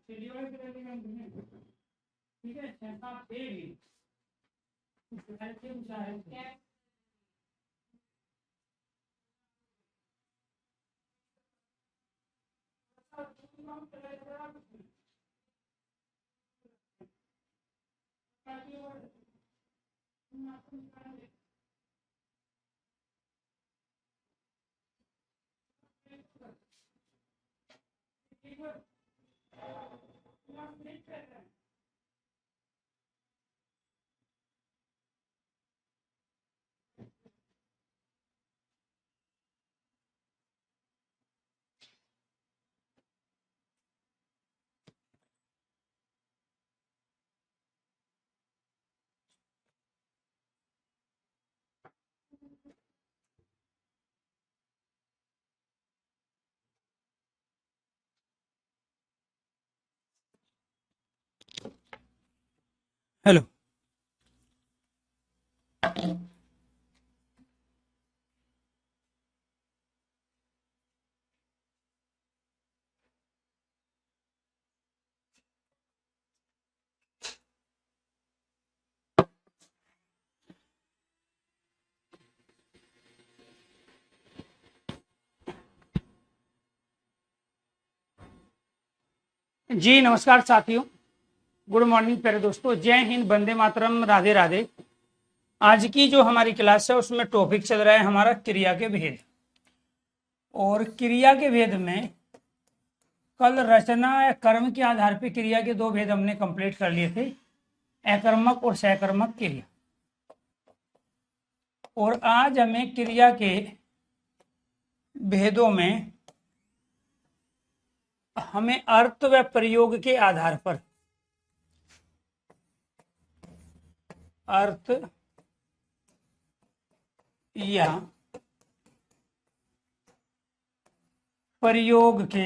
ठीक है, 6 7 हेलो। जी नमस्कार साथियों, गुड मॉर्निंग प्यारे दोस्तों, जय हिंद, वंदे मातरम, राधे राधे। आज की जो हमारी क्लास है उसमें टॉपिक चल रहा है हमारा क्रिया के भेद। और क्रिया के भेद में कल रचना या कर्म के आधार पर क्रिया के 2 भेद हमने कंप्लीट कर लिए थे, अकर्मक और सकर्मक क्रिया। और आज हमें क्रिया के भेदों में हमें अर्थ व प्रयोग के आधार पर अर्थ या प्रयोग के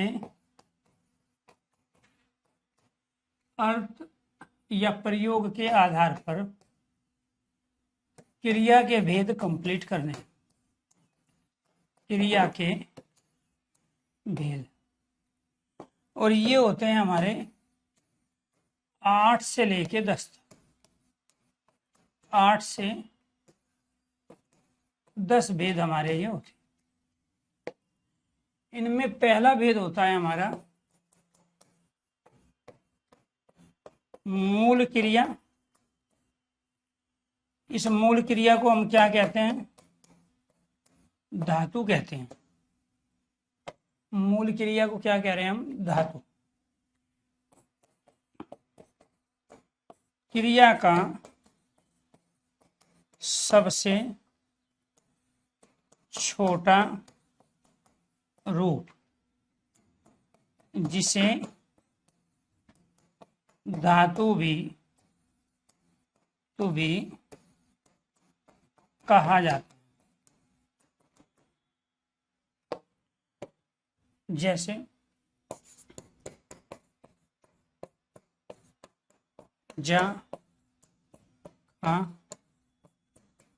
अर्थ या प्रयोग के आधार पर क्रिया के भेद कंप्लीट करने। क्रिया के भेद, और ये होते हैं हमारे 8 से लेके 10 तक। 8 से 10 भेद हमारे ये होते हैं। इनमें पहला भेद होता है हमारा मूल क्रिया। इस मूल क्रिया को हम क्या कहते हैं? धातु कहते हैं। मूल क्रिया को क्या कह रहे हैं हम? धातु। क्रिया का सबसे छोटा रूप जिसे धातु भी कहा जाता है। जैसे जा, खा,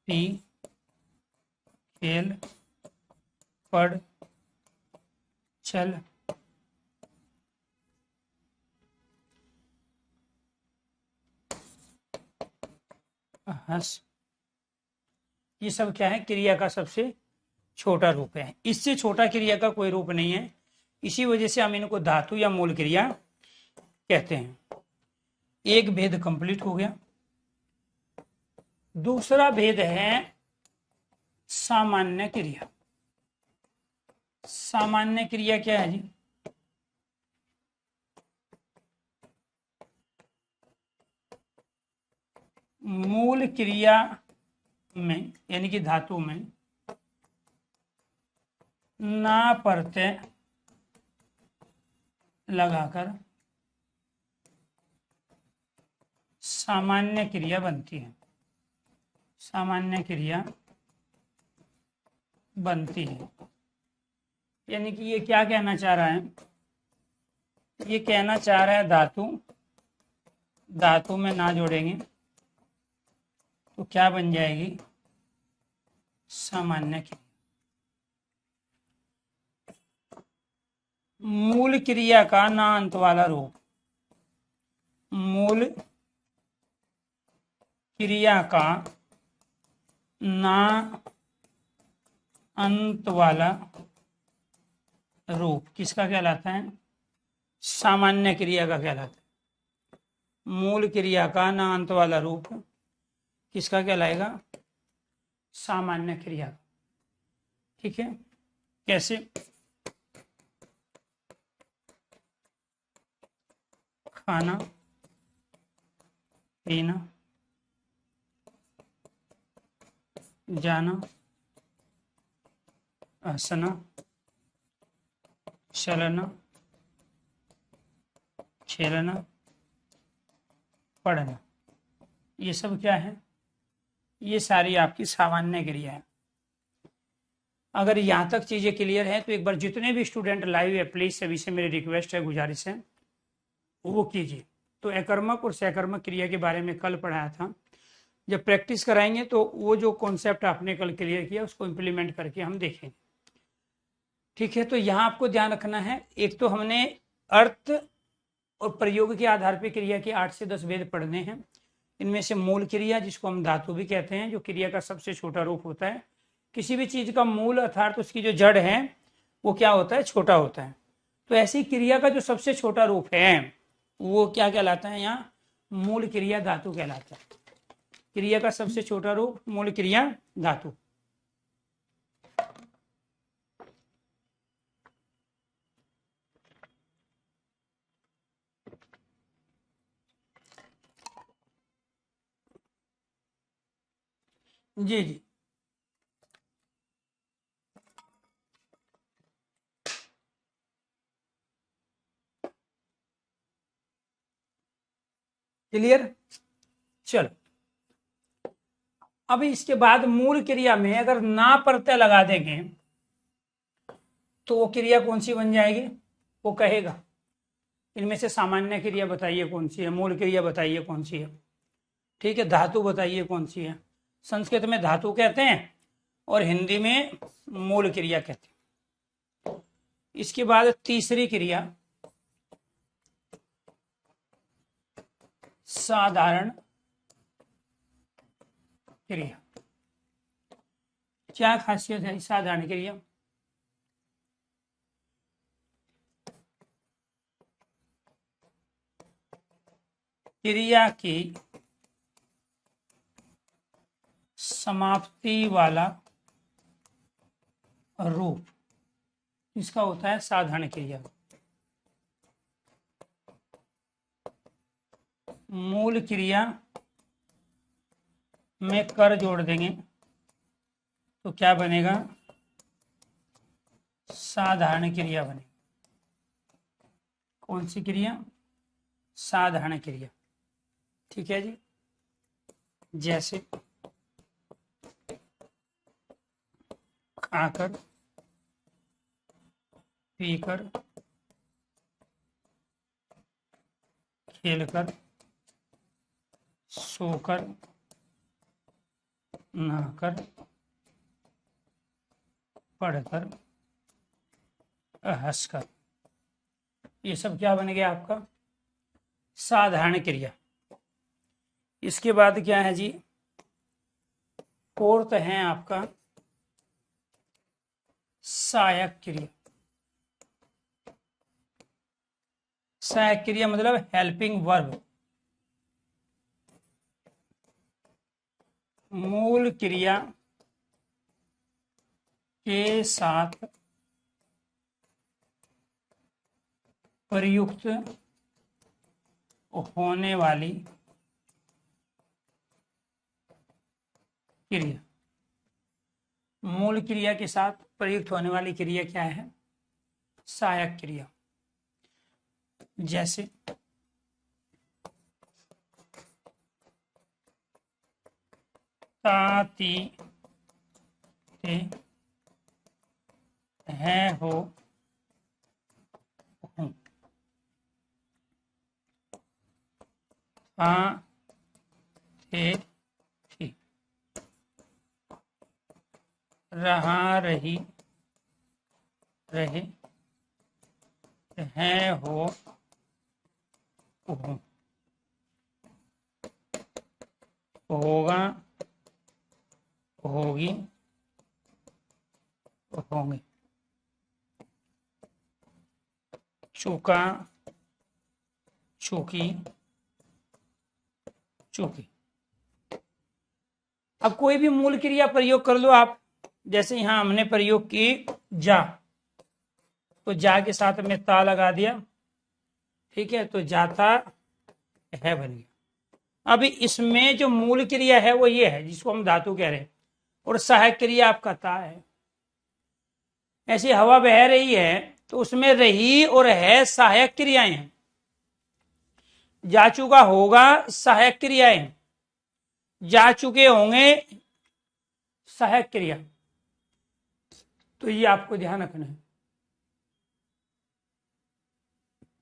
पी, खेल, पढ़, चल, हंस, ये सब क्या है? क्रिया का सबसे छोटा रूप है। इससे छोटा क्रिया का कोई रूप नहीं है, इसी वजह से हम इनको धातु या मूल क्रिया कहते हैं। एक भेद कंप्लीट हो गया। दूसरा भेद है सामान्य क्रिया। सामान्य क्रिया क्या है जी? मूल क्रिया में यानी कि धातु में ना प्रत्यय लगाकर सामान्य क्रिया बनती है। सामान्य क्रिया बनती है, यानी कि ये क्या कहना चाह रहा है? ये कहना चाह रहा है धातु में ना जोड़ेंगे तो क्या बन जाएगी? सामान्य क्रिया। मूल क्रिया का ना अंत वाला रूप, मूल क्रिया का ना अंत वाला रूप किसका कहलाता है? सामान्य क्रिया का कहलाता है। मूल क्रिया का ना अंत वाला रूप किसका कहलाएगा? सामान्य क्रिया। ठीक है, कैसे? खाना, पीना, जाना, हंसना, चलना, खेलना, पढ़ना, ये सब क्या है? ये सारी आपकी सामान्य क्रिया है। अगर यहाँ तक चीजें क्लियर है तो एक बार जितने भी स्टूडेंट लाइव है प्लीज सभी से मेरी रिक्वेस्ट है, गुजारिश है, वो कीजिए। तो अकर्मक और सकर्मक क्रिया के बारे में कल पढ़ाया था। जब प्रैक्टिस कराएंगे तो वो जो कॉन्सेप्ट आपने कल क्लियर किया उसको इम्प्लीमेंट करके हम देखेंगे। ठीक है, तो यहाँ आपको ध्यान रखना है, एक तो हमने अर्थ और प्रयोग के आधार पर क्रिया के 8 से 10 भेद पढ़ने हैं। इनमें से मूल क्रिया, जिसको हम धातु भी कहते हैं, जो क्रिया का सबसे छोटा रूप होता है। किसी भी चीज का मूल अर्थात उसकी जो जड़ है वो क्या होता है? छोटा होता है। तो ऐसी क्रिया का जो सबसे छोटा रूप है वो क्या कहलाता है? यहाँ मूल क्रिया धातु कहलाता है। क्रिया का सबसे छोटा रूप मूल क्रिया धातु। जी जी, क्लियर? चलो, अब इसके बाद मूल क्रिया में अगर ना प्रत्यय लगा देंगे तो वो क्रिया कौन सी बन जाएगी? वो कहेगा इनमें से सामान्य क्रिया बताइए कौन सी है, मूल क्रिया बताइए कौन सी है। ठीक है, धातु बताइए कौन सी है। संस्कृत में धातु कहते हैं और हिंदी में मूल क्रिया कहते हैं। इसके बाद तीसरी क्रिया साधारण क्रिया। क्या खासियत है साधारण क्रिया? क्रिया की समाप्ति वाला रूप इसका होता है साधारण क्रिया। मूल क्रिया में कर जोड़ देंगे तो क्या बनेगा? साधारण क्रिया बनेगी। कौन सी क्रिया? साधारण क्रिया। ठीक है जी, जैसे खाकर, पीकर, खेलकर, सोकर, नहाकर, पढ़कर, हंसकर, ये सब क्या बन गया आपका? साधारण क्रिया। इसके बाद क्या है जी? फोर्थ है आपका सहायक क्रिया। सहायक क्रिया मतलब हेल्पिंग वर्ब। मूल क्रिया के साथ प्रयुक्त होने वाली क्रिया। मूल क्रिया के साथ प्रयुक्त होने वाली क्रिया क्या है? सहायक क्रिया। जैसे ताती, ते, है, हो, हूँ। हाँ, थे, थी। रहा, रही, रहे, हैं, हो, हूँ। होगा, होगी, होंगे। चूका, चूकी, चूकी। अब कोई भी मूल क्रिया प्रयोग कर लो आप। जैसे यहां हमने प्रयोग की जा, तो जा के साथ में ता लगा दिया, ठीक है, तो जाता है बन गया। अभी इसमें जो मूल क्रिया है वो ये है जिसको हम धातु कह रहे हैं, और सहायक क्रिया आपका ता है। ऐसी हवा बह रही है तो उसमें रही और है सहायक क्रियाएं हैं। जा चुका होगा सहायक क्रियाएं, जा चुके होंगे सहायक क्रिया। तो ये आपको ध्यान रखना है।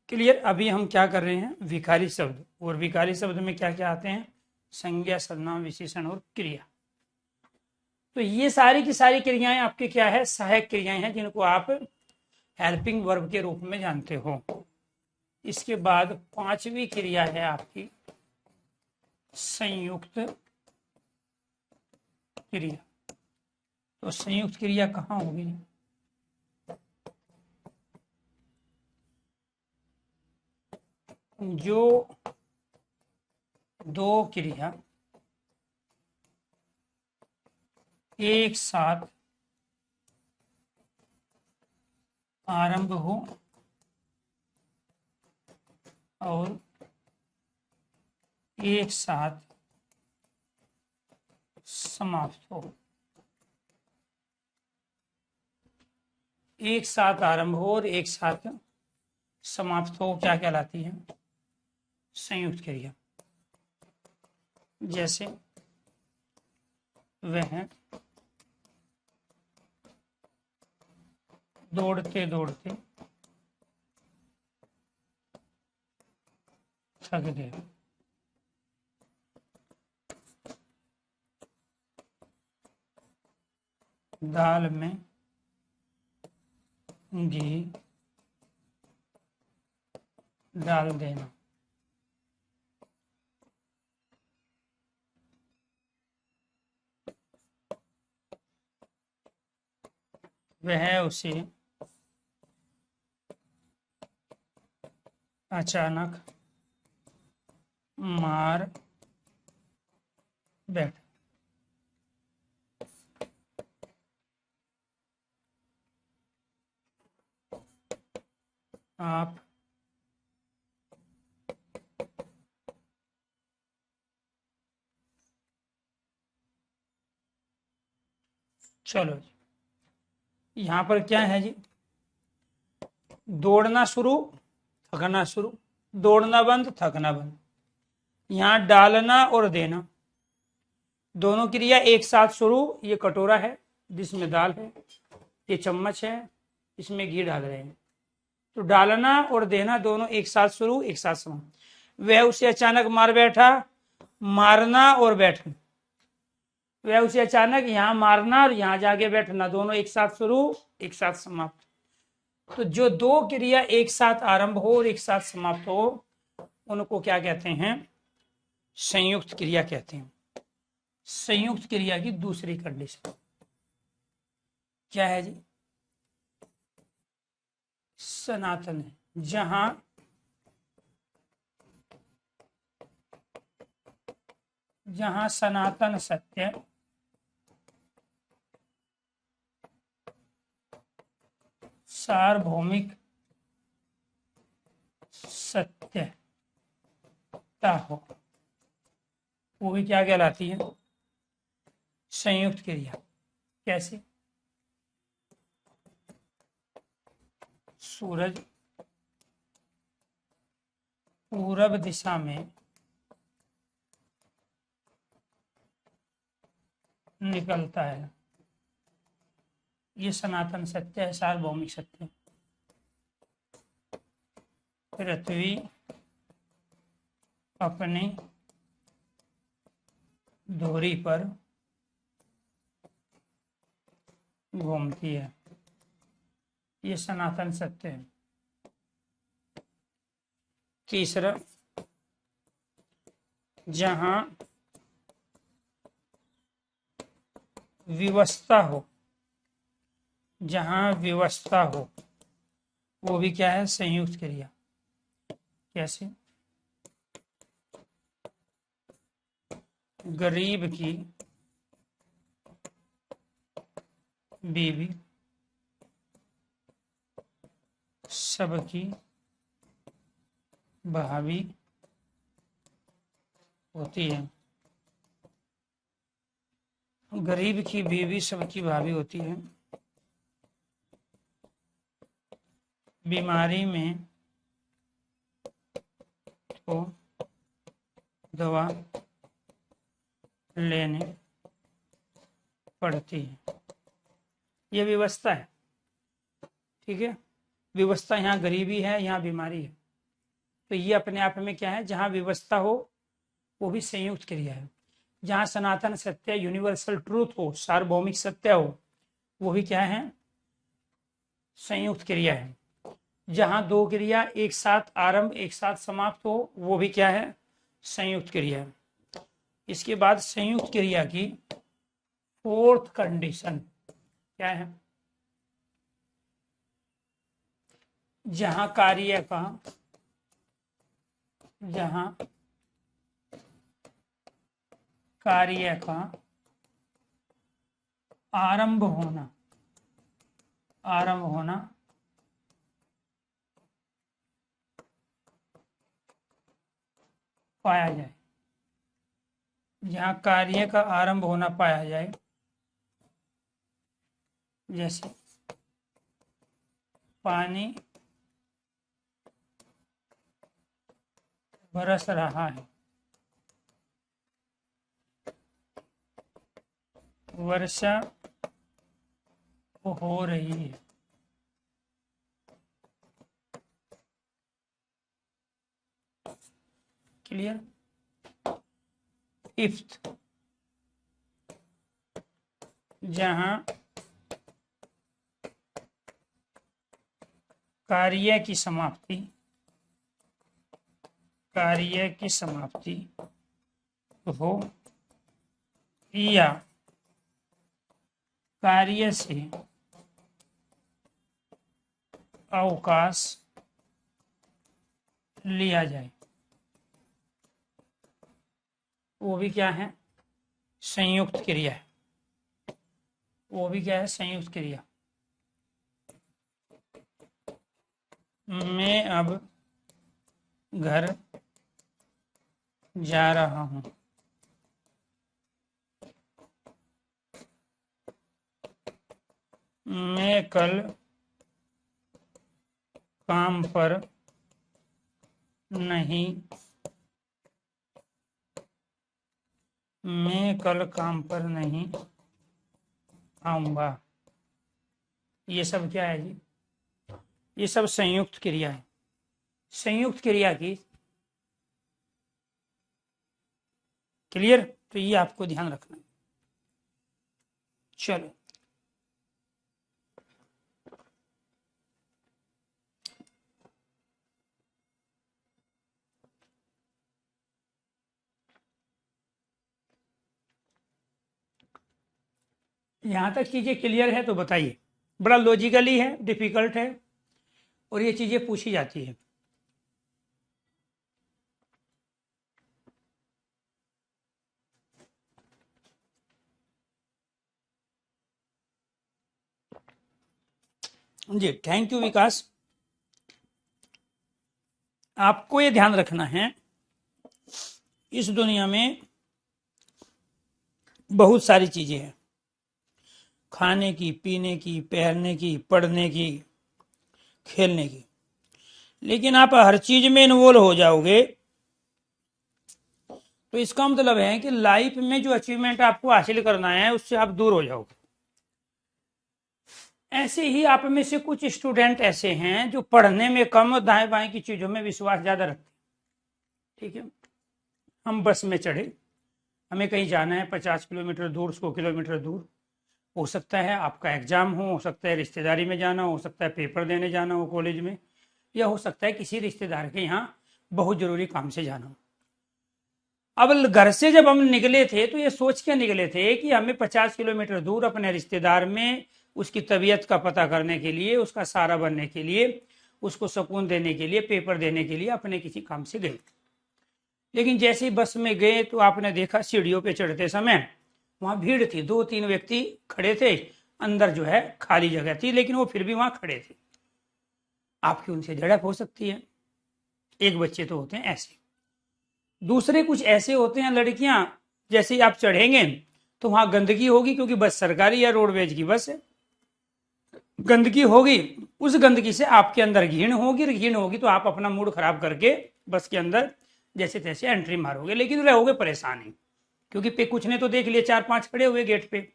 क्लियर। अभी हम क्या कर रहे हैं, विकारी शब्द। और विकारी शब्द में क्या क्या आते हैं, संज्ञा, सर्वनाम, विशेषण और क्रिया। तो ये सारी की सारी क्रियाएं आपके क्या है, सहायक क्रियाएं हैं, जिनको आप हेल्पिंग वर्ब के रूप में जानते हो। इसके बाद पांचवी क्रिया है आपकी संयुक्त क्रिया। तो संयुक्त क्रिया कहाँ होगी, जो दो क्रिया एक साथ आरंभ हो और एक साथ समाप्त हो। एक साथ आरंभ हो और एक साथ समाप्त हो क्या कहलाती है, संयुक्त क्रिया। जैसे वह दौड़ते दौड़ते थक गए। दाल में घी डाल देना। वह उसे अचानक मार बैठ। आप चलो जी, यहां पर क्या है जी, दौड़ना शुरू, थकना शुरू, दौड़ना बंद, थकना बंद। यहां डालना और देना दोनों क्रिया एक साथ शुरू। ये कटोरा है जिसमें दाल है, ये चम्मच है इसमें घी डाल रहे हैं। तो डालना और देना दोनों एक साथ शुरू, एक साथ समाप्त। वह उसे अचानक मार बैठा, मारना और बैठना। वह उसे अचानक यहां मारना और यहां जाके बैठना, दोनों एक साथ शुरू, एक साथ समाप्त। तो जो दो क्रिया एक साथ आरंभ हो और एक साथ समाप्त हो उनको क्या कहते हैं, संयुक्त क्रिया कहते हैं। संयुक्त क्रिया की दूसरी कंडीशन क्या है जी, सनातन है, जहां सनातन सत्य सार्वभौमिक सत्यता हो, वो भी क्या कहलाती है, संयुक्त क्रिया। कैसे, सूरज पूरब दिशा में निकलता है, ये सनातन सत्य है, सार्वभौमिक सत्य। पृथ्वी अपनी धुरी पर घूमती है, ये सनातन सत्य है। तीसरा, जहां विवशता हो, जहां विवशता हो वो भी क्या है, संयुक्त क्रिया। कैसे? गरीब की बीवी सबकी भाभी होती है। गरीब की बीवी सबकी भाभी होती है। बीमारी में तो दवा लेने पड़ती है। ये व्यवस्था है, ठीक है। व्यवस्था यहाँ गरीबी है, यहाँ बीमारी है, तो ये अपने आप में क्या है, जहाँ व्यवस्था हो वो भी संयुक्त क्रिया है। जहाँ सनातन सत्य, यूनिवर्सल ट्रूथ हो, सार्वभौमिक सत्य हो, वो भी क्या है, संयुक्त क्रिया है। जहाँ दो क्रिया एक साथ आरंभ एक साथ समाप्त हो, वो भी क्या है, संयुक्त क्रिया है। इसके बाद संयुक्त क्रिया की फोर्थ कंडीशन क्या है, जहां कार्य का आरंभ होना पाया जाए। जहां कार्य का आरंभ होना पाया जाए, जैसे पानी बरस रहा है, वर्षा हो रही है। क्लियर? फिफ्थ, जहां कार्य की समाप्ति हो या कार्य से अवकाश लिया जाए, वो भी क्या है, संयुक्त क्रिया है। वो भी क्या है, संयुक्त क्रिया। मैं अब घर जा रहा हूं, मैं कल काम पर नहीं आऊंगा। ये सब क्या है जी, ये सब संयुक्त क्रिया है। संयुक्त क्रिया की क्लियर, तो ये आपको ध्यान रखना है। चलो यहां तक चीजें क्लियर है तो बताइए। बड़ा लॉजिकली है, डिफिकल्ट है, और ये चीजें पूछी जाती है। जी थैंक यू विकास। आपको ये ध्यान रखना है, इस दुनिया में बहुत सारी चीजें हैं, खाने की, पीने की, पहनने की, पढ़ने की, खेलने की, लेकिन आप हर चीज में इन्वॉल्व हो जाओगे तो इसका मतलब है कि लाइफ में जो अचीवमेंट आपको हासिल करना है उससे आप दूर हो जाओगे। ऐसे ही आप में से कुछ स्टूडेंट ऐसे हैं जो पढ़ने में कम, दाएं बाएं की चीजों में विश्वास ज्यादा रखते हैं। ठीक है, हम बस में चढ़े, हमें कहीं जाना है 50 किलोमीटर दूर, 100 किलोमीटर दूर, हो सकता है आपका एग्जाम हो सकता है रिश्तेदारी में जाना हो सकता है पेपर देने जाना हो कॉलेज में, या हो सकता है किसी रिश्तेदार के यहाँ बहुत जरूरी काम से जाना हो। अब घर से जब हम निकले थे तो ये सोच के निकले थे कि हमें 50 किलोमीटर दूर अपने रिश्तेदार में उसकी तबीयत का पता करने के लिए, उसका सहारा बनने के लिए, उसको सुकून देने के लिए, पेपर देने के लिए अपने किसी काम से गए। लेकिन जैसे ही बस में गए तो आपने देखा सीढ़ियों पे चढ़ते समय वहां भीड़ थी, 2-3 व्यक्ति खड़े थे, अंदर जो है खाली जगह थी, लेकिन वो फिर भी वहां खड़े थे। आपकी उनसे झड़प हो सकती है। एक बच्चे तो होते हैं ऐसे, दूसरे कुछ ऐसे होते हैं लड़कियां, जैसे ही आप चढ़ेंगे तो वहां गंदगी होगी, क्योंकि बस सरकारी या रोडवेज की बस है, गंदगी होगी, उस गंदगी से आपके अंदर घिन होगी तो आप अपना मूड खराब करके बस के अंदर जैसे तैसे एंट्री मारोगे, लेकिन रहोगे परेशान ही, क्योंकि पे कुछ ने तो देख लिए 4-5 खड़े हुए गेट पे,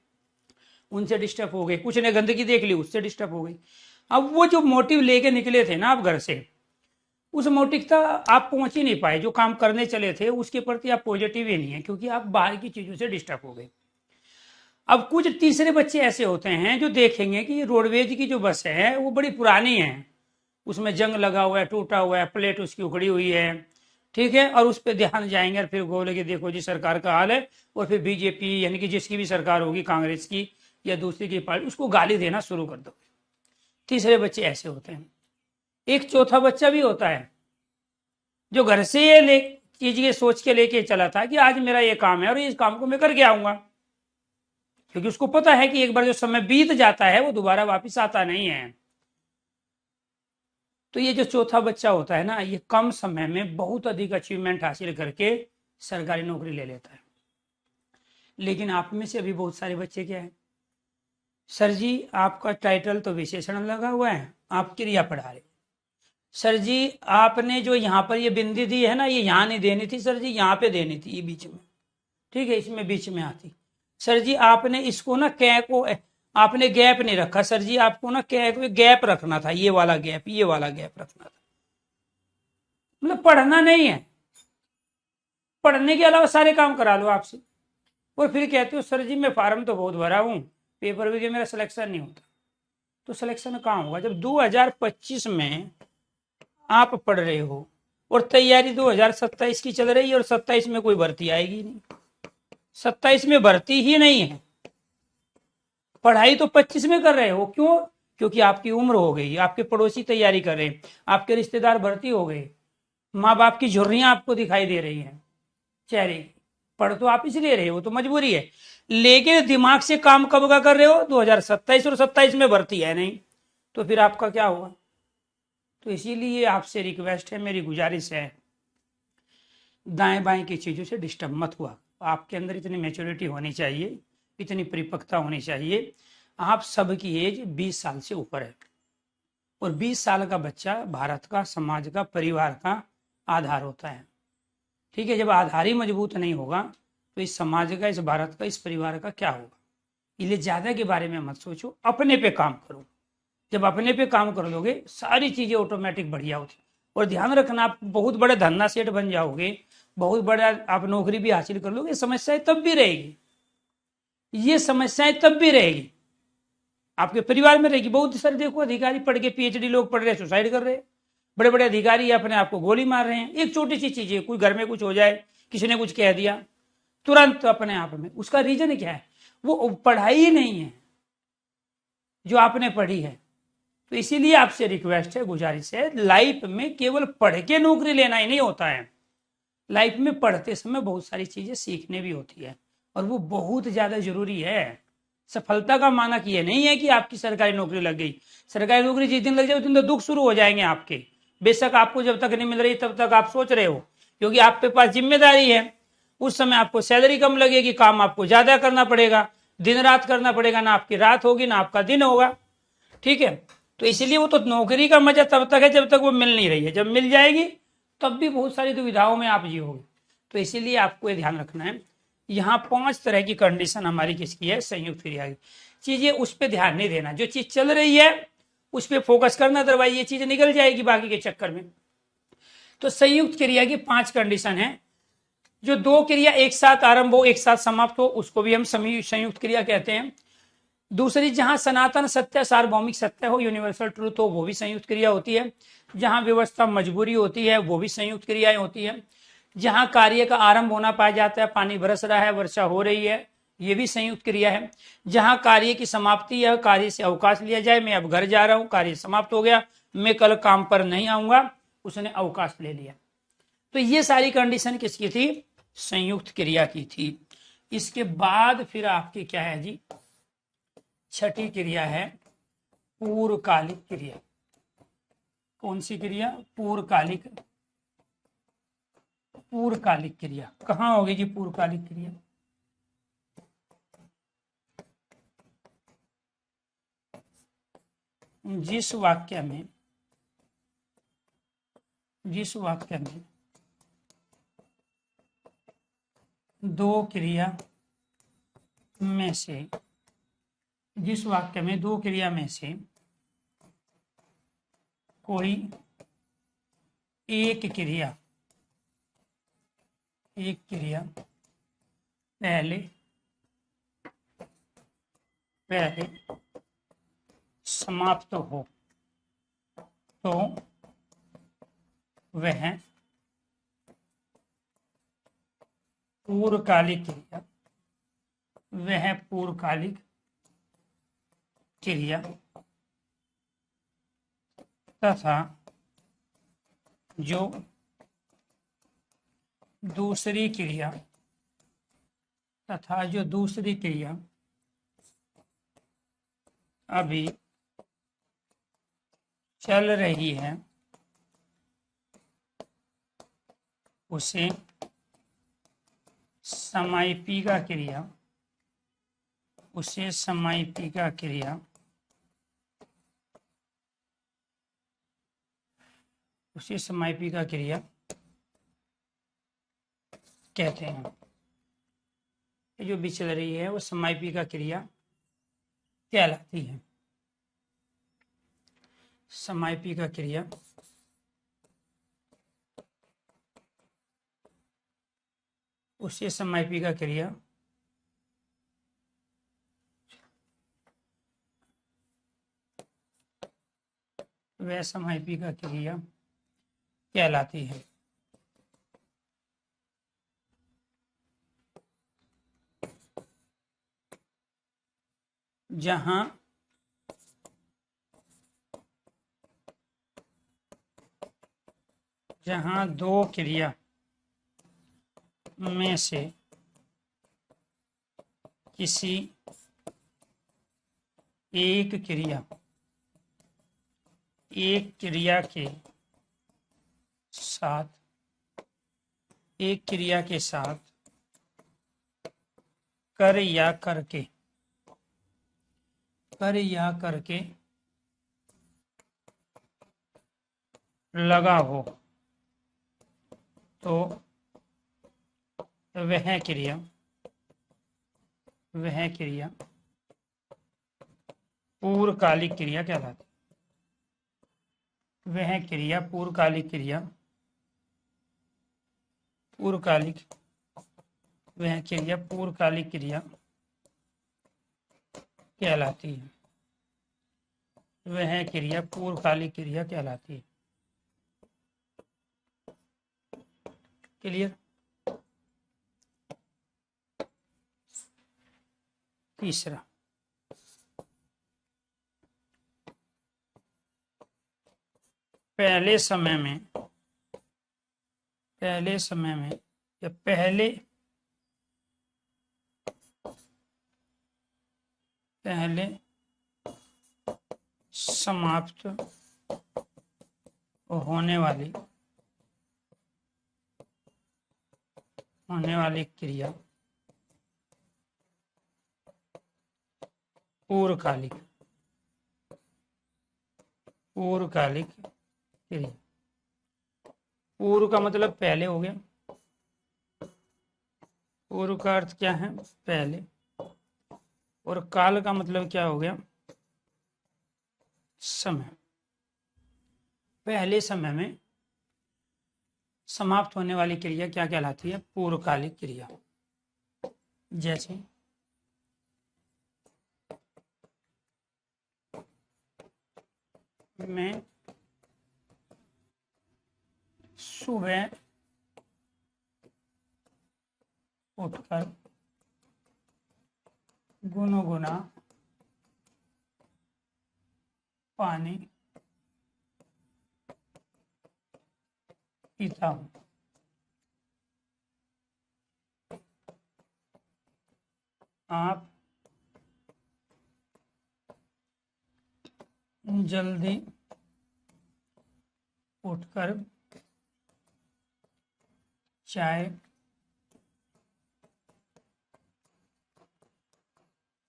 उनसे डिस्टर्ब हो गए, कुछ ने गंदगी देख ली, उससे डिस्टर्ब हो गई। अब वो जो मोटिव लेके निकले थे ना आप घर से, उस मोटिव तक आप पहुंच ही नहीं पाए, जो काम करने चले थे उसके प्रति आप पॉजिटिव ही नहीं है, क्योंकि आप बाहर की चीजों से डिस्टर्ब हो गए। अब कुछ तीसरे बच्चे ऐसे होते हैं जो देखेंगे कि रोडवेज की जो बस है वो बड़ी पुरानी है, उसमें जंग लगा हुआ है, टूटा हुआ है, प्लेट उसकी उखड़ी हुई है, ठीक है, और उस पर ध्यान जाएंगे और फिर बोलेंगे देखो जी सरकार का हाल है, और फिर बीजेपी यानी कि जिसकी भी सरकार होगी, कांग्रेस की या दूसरी की पार्टी, उसको गाली देना शुरू कर दो। तीसरे बच्चे ऐसे होते हैं। एक चौथा बच्चा भी होता है जो घर से ये चीज ये सोच के लेके चला था कि आज मेरा ये काम है और इस काम को मैं करके आऊंगा, क्योंकि उसको पता है कि एक बार जो समय बीत जाता है वो दोबारा वापस आता नहीं है। तो ये जो चौथा बच्चा होता है ना, ये कम समय में बहुत अधिक अचीवमेंट हासिल करके सरकारी नौकरी ले लेता है। लेकिन आप में से अभी बहुत सारे बच्चे क्या है, सर जी आपका टाइटल तो विशेषण लगा हुआ है, आप क्रिया पढ़ा रहे, सर जी आपने जो यहाँ पर ये बिंदी दी है ना, ये यहाँ नहीं देनी थी सर जी, यहाँ पे देनी थी, ये बीच में, ठीक है, इसमें बीच में आती। सर जी आपने इसको ना कै को आपने गैप नहीं रखा, सर जी आपको ना कै को गैप रखना था, ये वाला गैप, ये वाला गैप रखना था। मतलब पढ़ना नहीं है, पढ़ने के अलावा सारे काम करा लो आपसे, और फिर कहते हो सर जी मैं फार्म तो बहुत भरा हूं, पेपर भी मेरा सिलेक्शन नहीं होता। तो सिलेक्शन कहाँ होगा जब 2025 में आप पढ़ रहे हो और तैयारी 2027 की चल रही है, और 27 में कोई भर्ती आएगी नहीं, 27 में भर्ती ही नहीं है, पढ़ाई तो 25 में कर रहे हो। क्यों? क्योंकि आपकी उम्र हो गई, आपके पड़ोसी तैयारी कर रहे हैं, आपके रिश्तेदार भर्ती हो गए, माँ बाप की झुर्रियां आपको दिखाई दे रही हैं चेहरे, पढ़ तो आप इसलिए रहे हो, तो मजबूरी है, लेकिन दिमाग से काम कब का कर रहे हो 2027, और 27 में भर्ती है नहीं, तो फिर आपका क्या होगा। तो इसीलिए आपसे रिक्वेस्ट है, मेरी गुजारिश है, दाएं बाएं की चीजों से डिस्टर्ब मत हुआ। आपके अंदर इतनी मैच्योरिटी होनी चाहिए, इतनी परिपक्वता होनी चाहिए। आप सबकी एज 20 साल से ऊपर है, और 20 साल का बच्चा भारत का, समाज का, परिवार का आधार होता है, ठीक है। जब आधार ही मजबूत नहीं होगा तो इस समाज का, इस भारत का, इस परिवार का क्या होगा। इसलिए ज्यादा के बारे में मत सोचो, अपने पे काम करो। जब अपने पे काम कर लोगे सारी चीजें ऑटोमेटिक बढ़िया होती। और ध्यान रखना, आप बहुत बड़े धन्ना सेठ बन जाओगे, बहुत बड़ा आप नौकरी भी हासिल कर लोगे, समस्याएं तब भी रहेगी, ये समस्याएं तब भी रहेगी, आपके परिवार में रहेगी। बहुत सारे देखो अधिकारी पढ़ के, पीएचडी लोग पढ़ रहे, सुसाइड कर रहे, बड़े बड़े अधिकारी अपने आप को गोली मार रहे हैं। एक छोटी सी चीज है, कोई घर में कुछ हो जाए, किसी ने कुछ कह दिया, तुरंत अपने आप में, उसका रीजन क्या है, वो पढ़ाई ही नहीं है जो आपने पढ़ी है। तो इसीलिए आपसे रिक्वेस्ट है, गुजारिश है, लाइफ में केवल पढ़ के नौकरी लेना ही नहीं होता है, लाइफ में पढ़ते समय बहुत सारी चीजें सीखने भी होती है, और वो बहुत ज्यादा जरूरी है। सफलता का मानक ये नहीं है कि आपकी सरकारी नौकरी लग गई, सरकारी नौकरी जिस दिन लग जाए उस दिन तो दुख शुरू हो जाएंगे आपके। बेशक आपको जब तक नहीं मिल रही तब तक आप सोच रहे हो, क्योंकि आपके पास जिम्मेदारी है, उस समय आपको सैलरी कम लगेगी, काम आपको ज्यादा करना पड़ेगा, दिन रात करना पड़ेगा, ना आपकी रात होगी ना आपका दिन होगा, ठीक है। तो इसलिए वो तो नौकरी का मजा तब तक है जब तक वो मिल नहीं रही है, जब मिल जाएगी तब भी बहुत सारी दुविधाओं में आप जियोगे। तो इसीलिए आपको ये ध्यान रखना है, यहाँ 5 तरह की कंडीशन हमारी किसकी है, संयुक्त क्रिया की चीजें, उस पर ध्यान नहीं देना, जो चीज चल रही है उस पर फोकस करना, अदरवाइज ये चीज निकल जाएगी बाकी के चक्कर में। तो संयुक्त क्रिया की 5 कंडीशन है, जो 2 क्रिया एक साथ आरंभ हो, एक साथ समाप्त हो, उसको भी हम संयुक्त क्रिया कहते हैं। दूसरी, जहां सनातन सत्य, सार्वभौमिक सत्य हो, यूनिवर्सल ट्रूथ हो, वो भी संयुक्त क्रिया होती है। जहां व्यवस्था मजबूरी होती है, वो भी संयुक्त क्रियाएं होती है। जहां कार्य का आरंभ होना पाया जाता है, पानी बरस रहा है, वर्षा हो रही है, ये भी संयुक्त क्रिया है। जहां कार्य की समाप्ति है, कार्य से अवकाश लिया जाए, मैं अब घर जा रहा हूं, कार्य समाप्त हो गया, मैं कल काम पर नहीं आऊंगा, उसने अवकाश ले लिया। तो ये सारी कंडीशन किसकी थी? संयुक्त क्रिया की थी। इसके बाद फिर आपकी क्या है जी, छठी क्रिया है पूर्वकालिक क्रिया। कौन सी क्रिया? पूर्वकालिक। पूर्वकालिक क्रिया कहाँ होगी जी? पूर्वकालिक क्रिया जिस वाक्य में दो क्रिया में से कोई एक क्रिया पहले समाप्त हो तो वह पूर्वकालिक क्रिया तथा जो दूसरी क्रिया अभी चल रही है उसे समाइपिका क्रिया कहते हैं। ये जो भी चल रही है वो समाइपिका क्रिया कहलाती है। समाइपिका क्रिया उसे समाइपिका क्रिया वह समाइपिका क्रिया कहलाती है। जहां दो क्रिया में से किसी एक क्रिया के साथ कर या करके लगा हो तो वह क्रिया पूर्वकालिक क्रिया कहलाती है। वह क्रिया पूर्वकालिक क्रिया कहलाती है। वह क्रिया पूर्वकालिक क्रिया कहलाती है। क्लियर? तीसरा, पहले समय में या पहले समाप्त होने वाली क्रिया पूर्वकालिक क्रिया। पूर्व का मतलब पहले हो गया। पूर्व का अर्थ क्या है? पहले। और काल का मतलब क्या हो गया? समय। पहले समय में समाप्त होने वाली क्रिया क्या कहलाती है? पूर्वकालिक क्रिया। जैसे मैं सुबह उठकर गुनगुना पानी पीता हूं। आप जल्दी उठकर चाय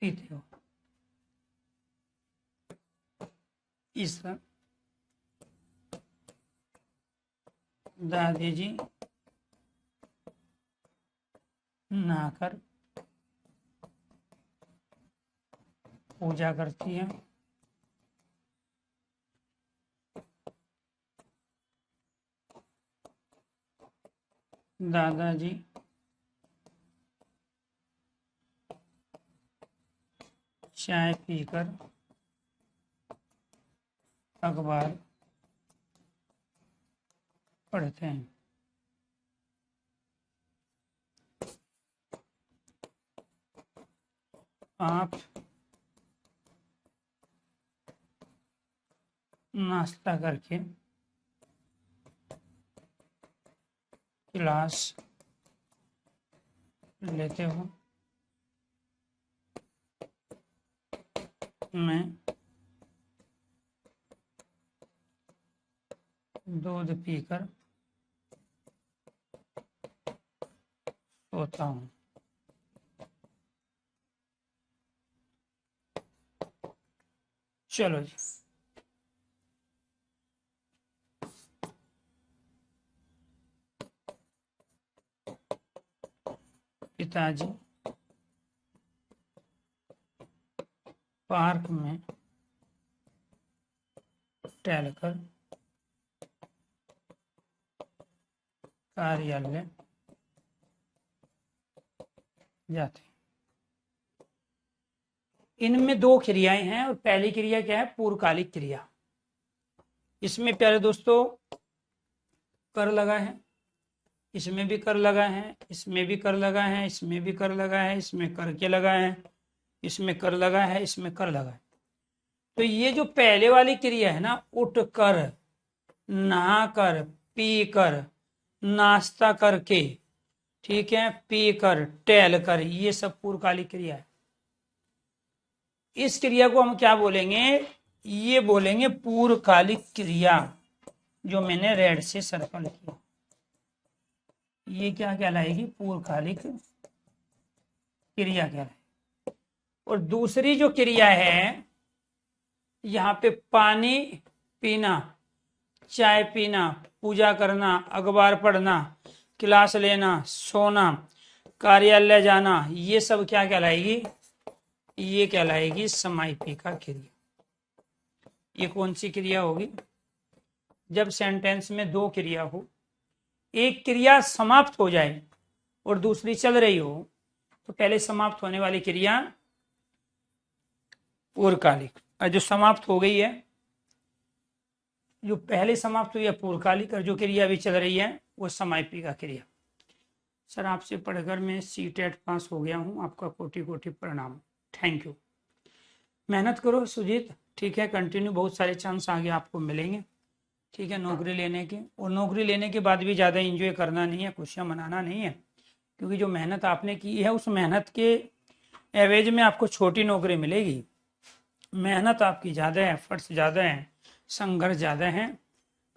पीते हो। इस दादी जी नहाकर पूजा करती है। दादाजी चाय पीकर अखबार पढ़ते हैं। आप नाश्ता करके क्लास लेते हो। मैं दूध पीकर सोता हूँ। चलो जी, पिताजी पार्क में टहलकर कार्यालय जाते हैं। इनमें दो क्रियाएं हैं और पहली क्रिया क्या है? पूर्वकालिक क्रिया। इसमें प्यारे दोस्तों कर लगा है, इसमें भी कर लगा है, इसमें भी कर लगा है, इसमें भी कर लगा है, इसमें करके लगा है, इसमें कर लगा है, इसमें कर लगा है। तो ये जो पहले वाली क्रिया है ना, उठ कर, नहा कर, पी कर, नाश्ता करके, ठीक है, पी कर, टहल कर, ये सब पूर्वकालिक क्रिया है। इस क्रिया को हम क्या बोलेंगे? ये बोलेंगे पूर्वकालिक क्रिया, जो मैंने रेड से सर्कल किया। ये क्या कहलाएगी? पूर्वकालिक क्रिया कहलाएगी। और दूसरी जो क्रिया है, यहाँ पे पानी पीना, चाय पीना, पूजा करना, अखबार पढ़ना, क्लास लेना, सोना, कार्यालय जाना, ये सब क्या कहलाएगी? ये कहलाएगी समाइपिका क्रिया। ये कौन सी क्रिया होगी? जब सेंटेंस में दो क्रिया हो, एक क्रिया समाप्त हो जाए और दूसरी चल रही हो, तो पहले समाप्त होने वाली क्रिया पूर्वकालिक, और जो समाप्त हो गई है, जो पहले समाप्त हुई है पूर्वकालिक, और जो क्रिया भी चल रही है वो समाइपिका क्रिया। सर आपसे पढ़कर मैं सीटेट पास हो गया हूँ, आपका कोटि कोटि प्रणाम, थैंक यू। मेहनत करो सुजीत, ठीक है, कंटिन्यू, बहुत सारे चांस आगे आपको मिलेंगे, ठीक है, नौकरी लेने के। और नौकरी लेने के बाद भी ज़्यादा एंजॉय करना नहीं है, खुशियाँ मनाना नहीं है, क्योंकि जो मेहनत आपने की है उस मेहनत के एवरेज में आपको छोटी नौकरी मिलेगी। मेहनत आपकी ज़्यादा है, एफर्ट्स ज़्यादा है, संघर्ष ज़्यादा है,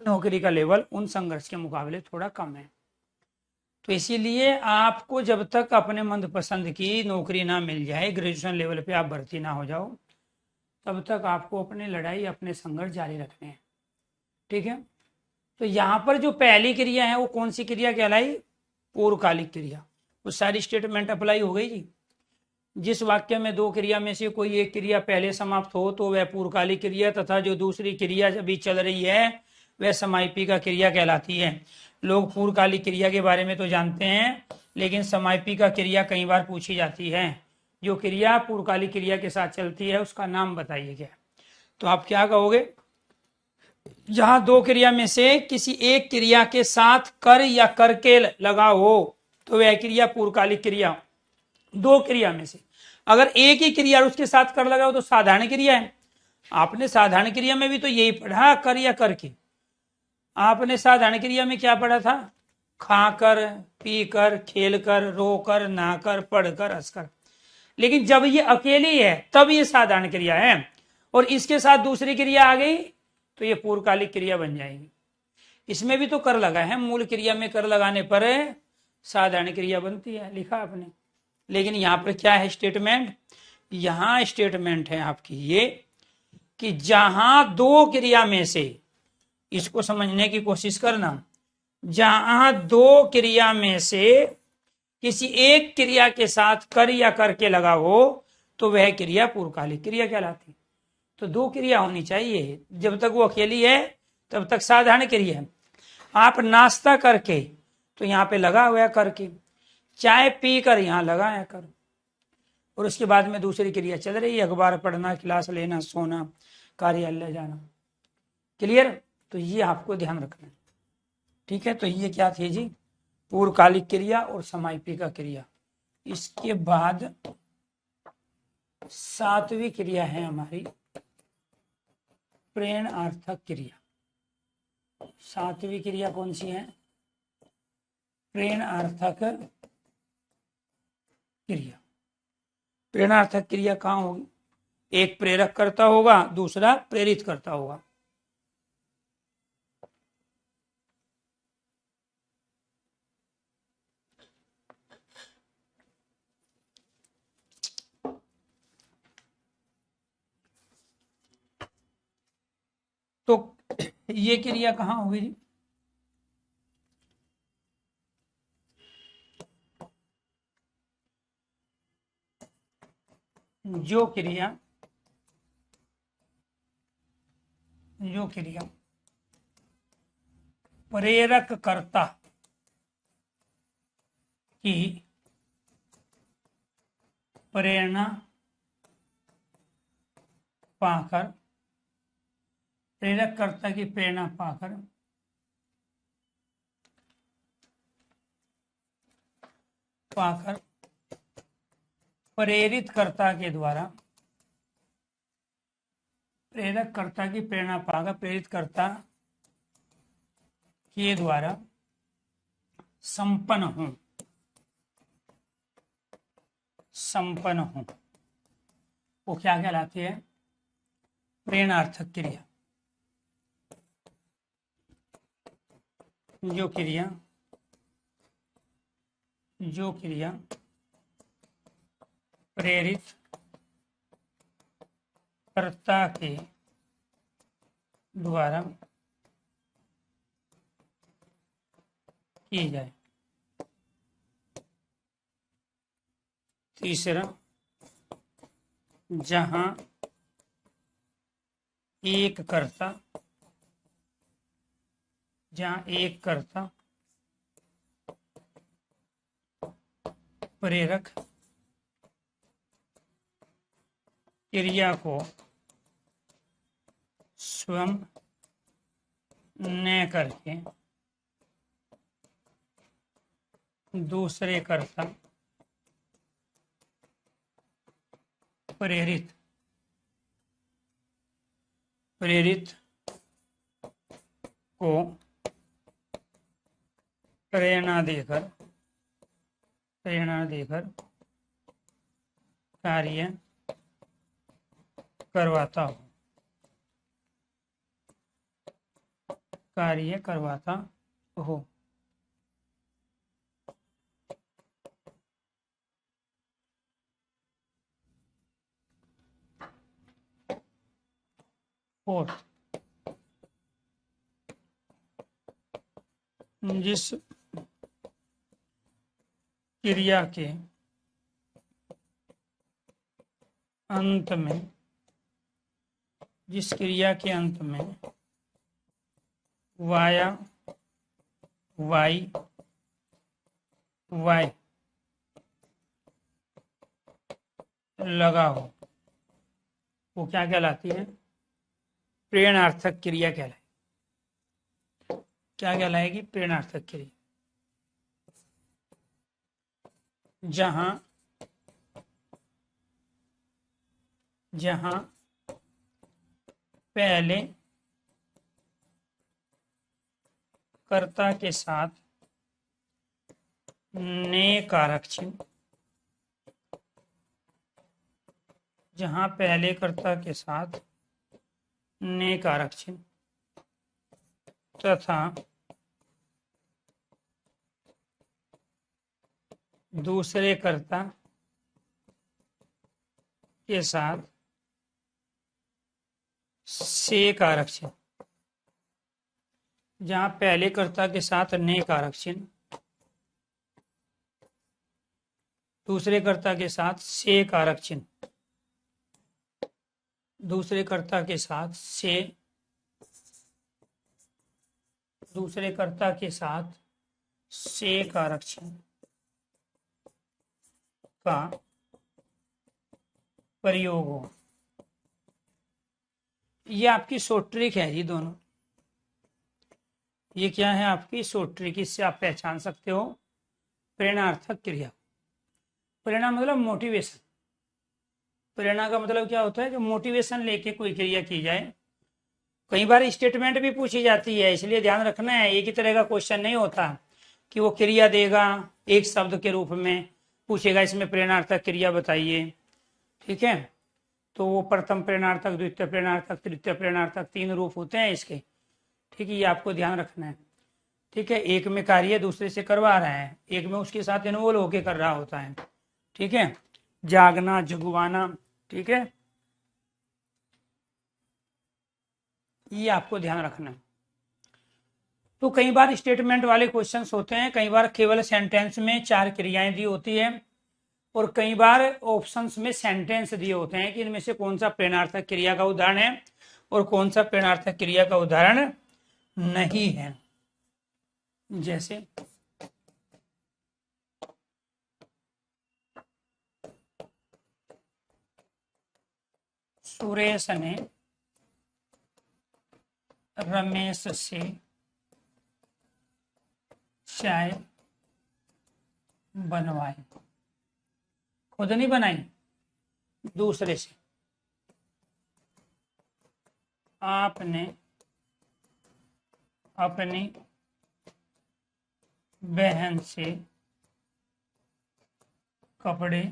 नौकरी का लेवल उन संघर्ष के मुकाबले थोड़ा कम है। तो इसीलिए आपको जब तक अपने मनपसंद की नौकरी ना मिल जाए, ग्रेजुएशन लेवल पे आप भर्ती ना हो जाओ, तब तक आपको अपनी लड़ाई, अपने संघर्ष जारी रखने हैं, ठीक है। तो यहाँ पर जो पहली क्रिया है वो कौन सी क्रिया कहलाई? पूर्वकालिक क्रिया। वो सारी स्टेटमेंट अप्लाई हो गई जी। जिस वाक्य में दो क्रिया में से कोई एक क्रिया पहले समाप्त हो तो वह पूर्वकालिक क्रिया, तथा जो दूसरी क्रिया अभी चल रही है वह समाइपिका क्रिया कहलाती है। लोग पूर्वकालिक क्रिया के बारे में तो जानते हैं, लेकिन समाइपिका क्रिया कई बार पूछी जाती है। जो क्रिया पूर्वकालिक क्रिया के साथ चलती है उसका नाम बताइए क्या? तो आप क्या कहोगे? जहां दो क्रिया में से किसी एक क्रिया के साथ कर या करके लगा हो तो वह क्रिया पूर्वकालिक क्रिया। दो क्रिया में से अगर एक ही क्रिया उसके साथ कर लगा हो तो साधारण क्रिया है। आपने साधारण क्रिया में भी तो यही पढ़ा, कर या करके। आपने साधारण क्रिया में क्या पढ़ा था? खाकर, पीकर, खेलकर, रोकर, नहाकर, पढ़कर, हंसकर। लेकिन जब ये अकेली है तब ये साधारण क्रिया है, और इसके साथ दूसरी क्रिया आ गई तो ये पूर्वकालिक क्रिया बन जाएगी। इसमें भी तो कर लगा है, मूल क्रिया में कर लगाने पर साधारण क्रिया बनती है, लिखा आपने। लेकिन यहां पर क्या है स्टेटमेंट? यहां स्टेटमेंट है आपकी ये कि जहां दो क्रिया में से, इसको समझने की कोशिश करना, जहां दो क्रिया में से किसी एक क्रिया के साथ कर या करके लगा हो तो वह क्रिया पूर्वकालिक क्रिया कहलाती। तो दो क्रिया होनी चाहिए, जब तक वो अकेली है तब तक साधारण क्रिया है। आप नाश्ता करके तो यहाँ पे लगा हुआ है करके, चाय पी कर यहाँ लगा है कर, और उसके बाद में दूसरी क्रिया चल रही है, अखबार पढ़ना, क्लास लेना, सोना, कार्यालय जाना। क्लियर? तो ये आपको ध्यान रखना है, ठीक है। तो ये क्या थी जी? पूर्वकालिक क्रिया और समापिका क्रिया। इसके बाद सातवीं क्रिया है हमारी प्रेरणार्थक क्रिया। सातवीं क्रिया कौन सी है? प्रेरणार्थक क्रिया। प्रेरणार्थक क्रिया कहाँ होगी? एक प्रेरक करता होगा, दूसरा प्रेरित करता होगा। तो ये क्रिया कहाँ होगी जी? जो क्रिया प्रेरक कर्ता की प्रेरणा पाकर, प्रेरक कर्ता की प्रेरणा पाकर प्रेरित कर्ता के द्वारा, प्रेरक कर्ता की प्रेरणा पाकर प्रेरित कर्ता के द्वारा संपन्न हूं वो क्या कहलाती है? प्रेरणार्थक क्रिया। जो क्रिया प्रेरित कर्ता के द्वारा की जाए। तीसरा, जहां एक कर्ता प्रेरक क्रिया को स्वयं न करके दूसरे कर्ता प्रेरित को प्रेरणा देकर कार्य करवाता हो। फोर्थ, जिस क्रिया के अंत में वाया वाई वाय लगा हो वो क्या कहलाती है? प्रेरणार्थक क्रिया कहलाएगी। क्या कहलाएगी? प्रेरणार्थक क्रिया। जहां जहां पहले कर्ता के साथ ने कारक चिन्ह, जहां पहले कर्ता के साथ ने कारक चिन्ह तथा दूसरे कर्ता के साथ से कारक चिन्ह, जहां पहले कर्ता के साथ ने कारक चिन्ह, दूसरे कर्ता के साथ से कारक चिन्ह, दूसरे कर्ता के साथ से, दूसरे कर्ता के साथ से कारक चिन्ह का प्रयोग हो। ये आपकी शॉर्ट ट्रिक है जी दोनों। ये क्या है आपकी शॉर्ट ट्रिक, इससे आप पहचान सकते हो प्रेरणार्थक क्रिया। प्रेरणा मतलब मोटिवेशन। प्रेरणा का मतलब क्या होता है, जो मोटिवेशन लेके कोई क्रिया की जाए। कई बार स्टेटमेंट भी पूछी जाती है, इसलिए ध्यान रखना है एक ही तरह का क्वेश्चन नहीं होता कि वो क्रिया देगा एक शब्द के रूप में, पूछेगा इसमें प्रेरणार्थक क्रिया बताइए, ठीक है। तो वो प्रथम प्रेरणार्थक, द्वितीय प्रेरणार्थक, तृतीय प्रेरणार्थक, 3 रूप होते हैं इसके, ठीक है। ये आपको ध्यान रखना है, ठीक है। एक में कार्य दूसरे से करवा रहा है, एक में उसके साथ इन्वॉल्व होके कर रहा होता है, ठीक है। जागना, जगवाना, ठीक है, ये आपको ध्यान रखना है। तो कई बार स्टेटमेंट वाले क्वेश्चंस होते हैं, कई बार केवल सेंटेंस में 4 क्रियाएं दी होती है, और कई बार ऑप्शंस में सेंटेंस दिए होते हैं कि इनमें से कौन सा प्रेरणार्थक क्रिया का उदाहरण है और कौन सा प्रेरणार्थक क्रिया का उदाहरण नहीं है। जैसे सुरेश ने रमेश से चाय बनवाई, खुद नहीं बनाई, दूसरे से। आपने अपनी बहन से कपड़े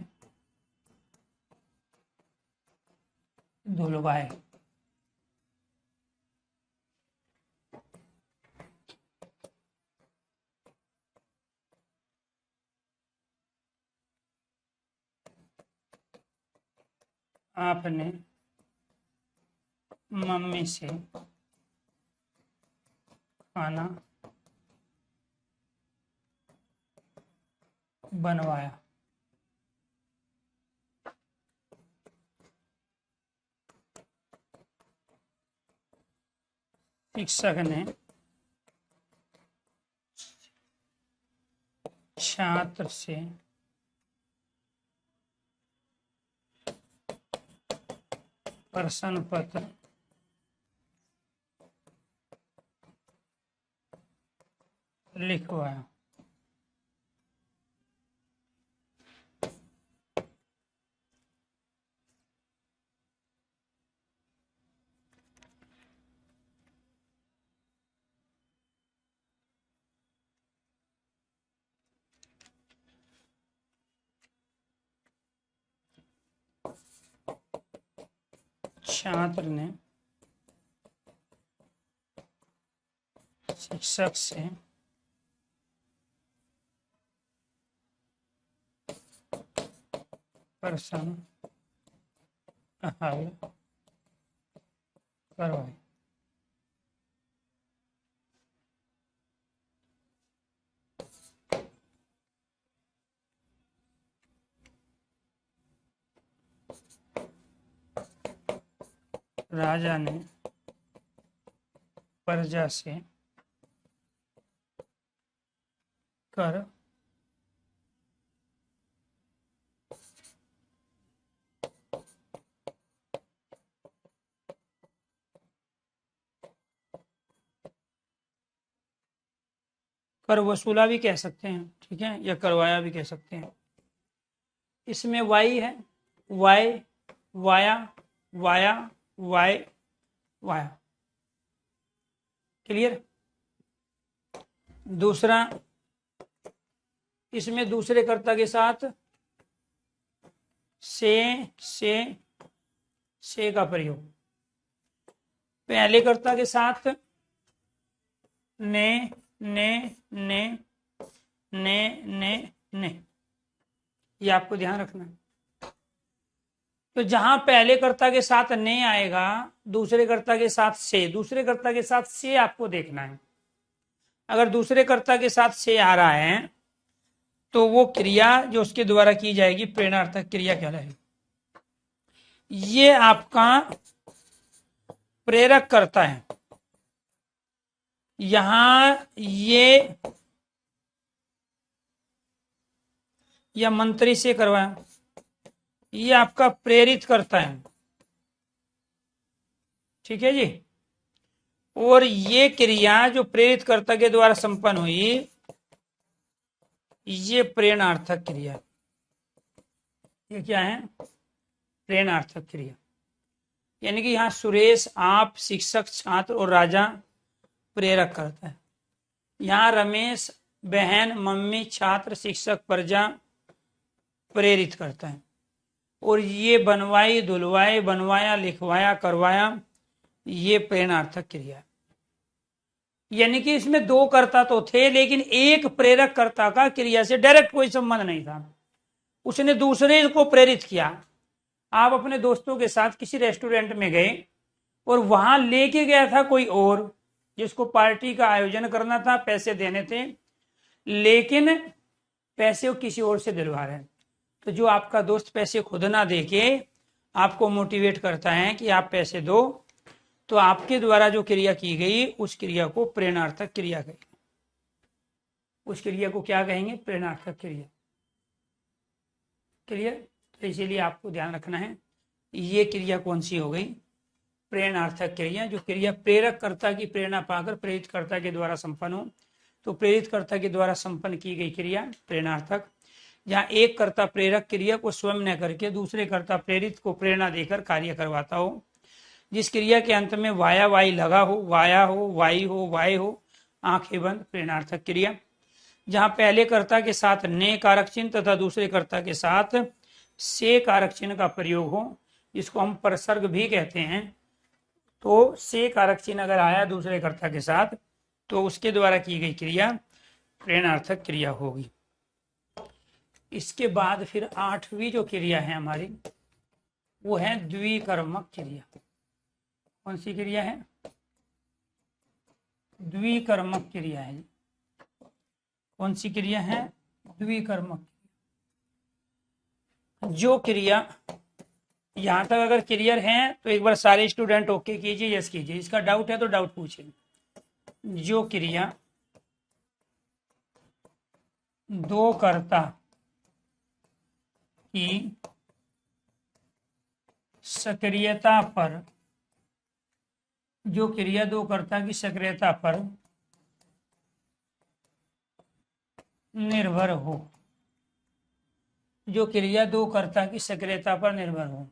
धुलवाए। आपने मम्मी से खाना बनवाया। शिक्षक ने छात्र से प्रश्न पत्र लिखवाया। छात्र ने शिक्षक से प्रश्न हल करवाए। राजा ने प्रजा से कर कर वसूला भी कह सकते हैं, ठीक है, या करवाया भी कह सकते हैं। इसमें वाई है, वाय, वाया, वाया, वाय, वाया। क्लियर। दूसरा, इसमें दूसरे कर्ता के साथ से का प्रयोग, पहले कर्ता के साथ ने, ये आपको ध्यान रखना है। तो जहां पहले कर्ता के साथ ने आएगा, दूसरे कर्ता के साथ से, दूसरे कर्ता के साथ से आपको देखना है। अगर दूसरे कर्ता के साथ से आ रहा है तो वो क्रिया जो उसके द्वारा की जाएगी प्रेरणार्थक क्रिया कहलाएगी। ये आपका प्रेरक करता है। यहां ये या मंत्री से करवाया, ये आपका प्रेरित करता है। ठीक है जी। और ये क्रिया जो प्रेरित कर्ता के द्वारा संपन्न हुई, ये प्रेरणार्थक क्रिया। ये क्या है? प्रेरणार्थक क्रिया। यानी कि यहां सुरेश, आप, शिक्षक, छात्र और राजा प्रेरक करता है। यहां रमेश, बहन, मम्मी, छात्र, शिक्षक, प्रजा प्रेरित करता है। और ये बनवाई, धुलवाए, बनवाया, लिखवाया, करवाया, ये प्रेरणार्थक क्रिया। यानी कि इसमें दो कर्ता तो थे, लेकिन एक प्रेरक कर्ता का क्रिया से डायरेक्ट कोई संबंध नहीं था, उसने दूसरे को प्रेरित किया। आप अपने दोस्तों के साथ किसी रेस्टोरेंट में गए और वहां लेके गया था कोई और, जिसको पार्टी का आयोजन करना था, पैसे देने थे, लेकिन पैसे वो किसी और से दिलवा रहे हैं। तो जो आपका दोस्त पैसे खुद ना देके आपको मोटिवेट करता है कि आप पैसे दो, तो आपके द्वारा जो क्रिया की गई उस क्रिया को प्रेरणार्थक क्रिया कहेंगे। उस क्रिया को क्या कहेंगे? प्रेरणार्थक क्रिया। क्लियर। तो इसीलिए आपको ध्यान रखना है, ये क्रिया कौन सी हो गई? प्रेरणार्थक क्रिया। जो क्रिया प्रेरक कर्ता की प्रेरणा पाकर प्रेरित कर्ता के द्वारा संपन्न हो, तो प्रेरित कर्ता के द्वारा संपन्न की गई क्रिया प्रेरणार्थक। जहां एक कर्ता प्रेरक क्रिया को स्वयं न करके दूसरे कर्ता प्रेरित को प्रेरणा देकर कार्य करवाता हो, जिस क्रिया के अंत में वाया वाई लगा हो, वाया हो, वाई हो, वाय हो, आंखें बंद, प्रेरणार्थक क्रिया। जहां पहले कर्ता के साथ ने कारक चिन्ह तथा दूसरे कर्ता के साथ से कारक चिन्ह का प्रयोग हो, जिसको हम परसर्ग भी कहते हैं। तो से कारक चिन्ह अगर आया दूसरे कर्ता के साथ, तो उसके द्वारा की गई क्रिया प्रेरणार्थक क्रिया होगी। इसके बाद फिर 8वीं जो क्रिया है हमारी, वो है द्विकर्मक क्रिया। कौन सी क्रिया है? द्विकर्मक क्रिया है। कौन सी क्रिया है? द्विकर्मक। जो क्रिया, यहां तक अगर क्लियर है तो एक बार सारे स्टूडेंट ओके कीजिए, यस कीजिए। इसका डाउट है तो डाउट पूछिए। जो क्रिया दो कर्ता की सक्रियता पर, जो क्रिया दो कर्ता की सक्रियता पर निर्भर हो, जो क्रिया दो कर्ता की सक्रियता पर निर्भर हो,